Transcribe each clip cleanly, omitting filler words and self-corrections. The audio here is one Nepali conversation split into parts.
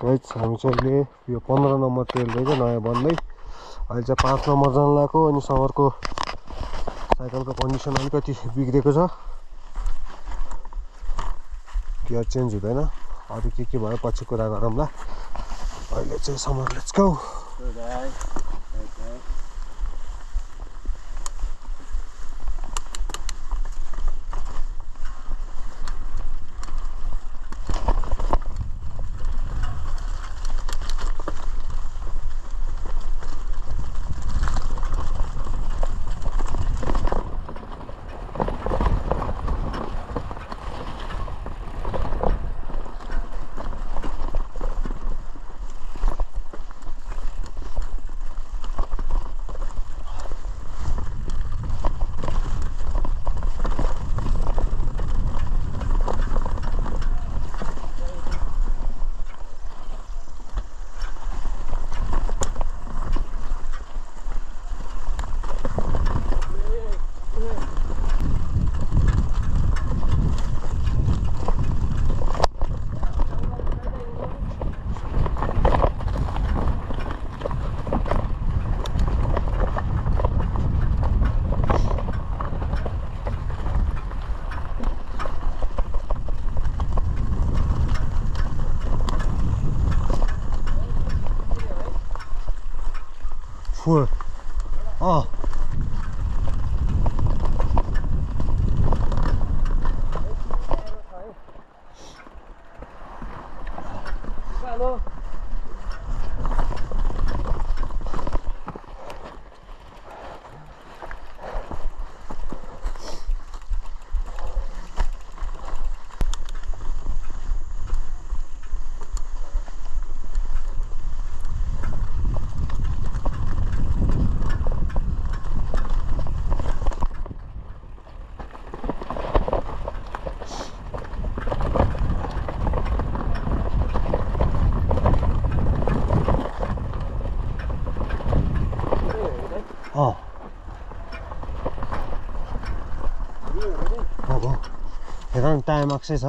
गाइस हामी चाहिँ अहिले यो 15 नम्बर ट्रेल रहेछ नयाँ बन्दै अहिले चाहिँ 5 नम्बर जान लागेको अनि समरको साइकलको कन्डिसन अलिकति बिग्रेको छ गियर चेन्ज हुँदैन अरु के भयो पछि कुरा गरौँला अहिले चाहिँ summer let's go full oh oh oh हेर टाइम आक्सै छ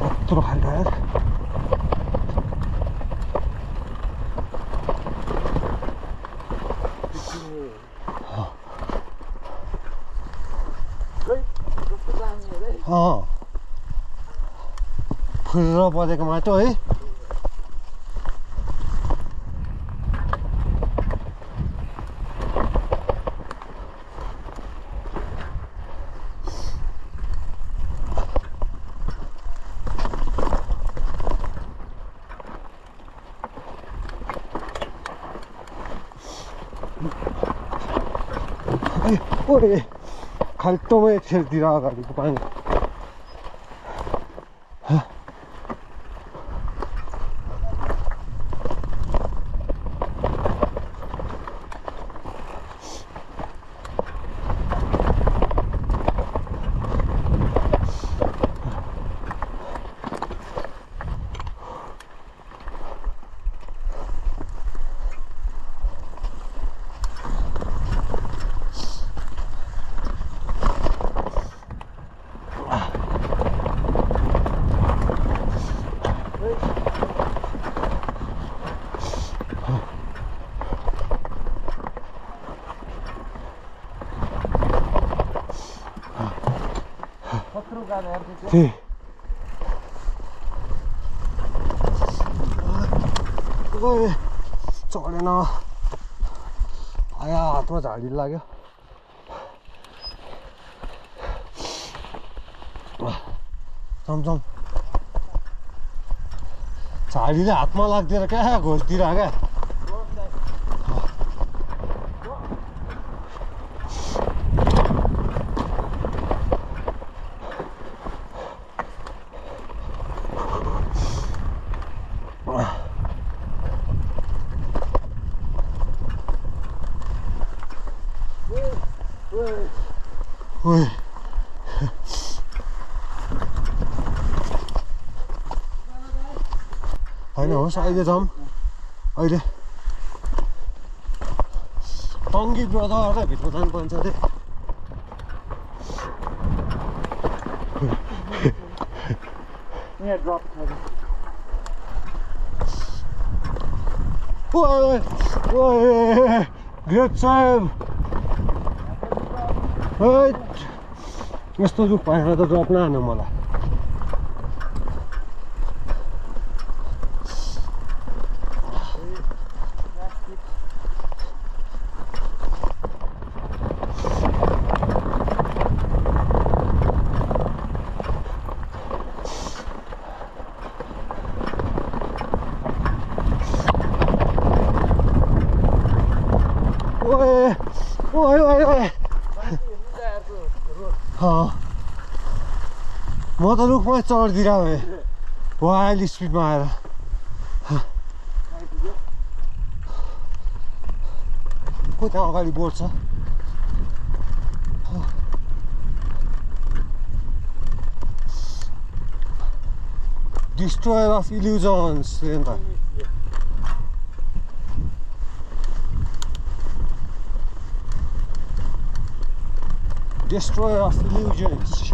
कत्रो खाल्डो यार फुरेर परेको माटो है ओए खाल्टोमै छेर्तिर अगाडिको पानी Sí. ओए चढेन आया हातमा झाडी लाग्यो चमचम झाडीले हातमा लाग्दैन क्या घोस्तिर क्या ओए होइन होस् अहिले जाउँ अहिले टङ्गी ब्रदर भित्र जानुपर्छ अरे यहाँ ड्रप छ ओए ओए ग्रेट साहेब यस्तो रुख भएर त ड्रप नहानु मलाई ओए ओए ओए म त रुखमै चढिदिएर भएँ वाइल्ड स्पिडमा आएर को त्यहाँ अगाडि बोर्ड छ डिस्ट्रोयर अफ इल्युजन्स अन्त Destroyer of illusions.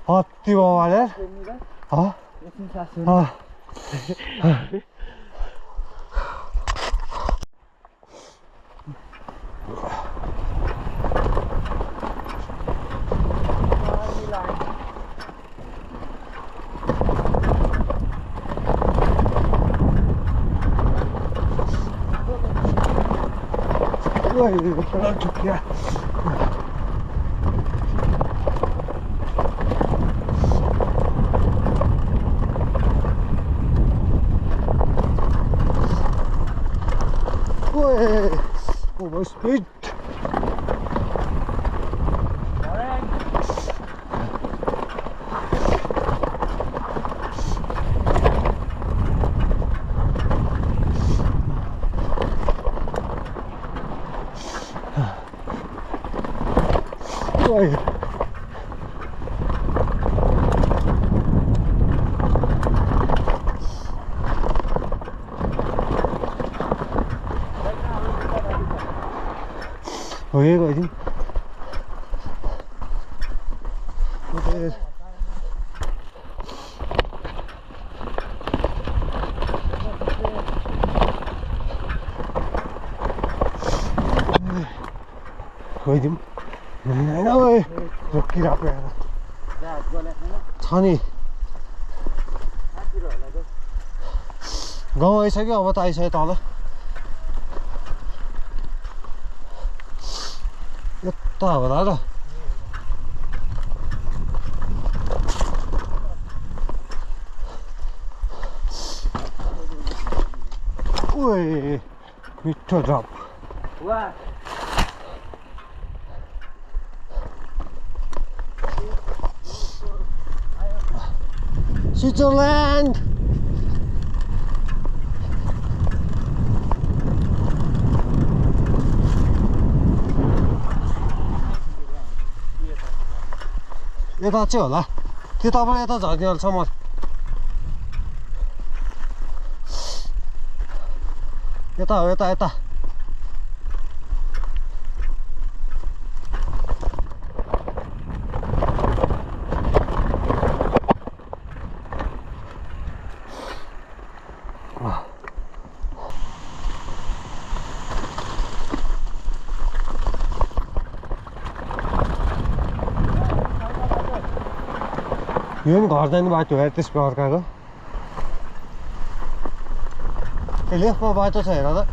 हत्ती बाबाले over speed. Huế gọi chứ. Huế chứ. Này nó ơi. Rất kỳ đặc này. Thani. गाउँ आइसक्यो अब त आइसक्यो तल यता होला र ओए मिठो ड्रप वाह स्विट्जरल्यान्ड यता चाहिँ होला त्यो तपाईँ यता झर्दिहाल्छ म यता हो यता यता यो नि घर जाने बाटो हेर त्यसको अर्काको त्यो लेफ्टमा बाटो छ हेर त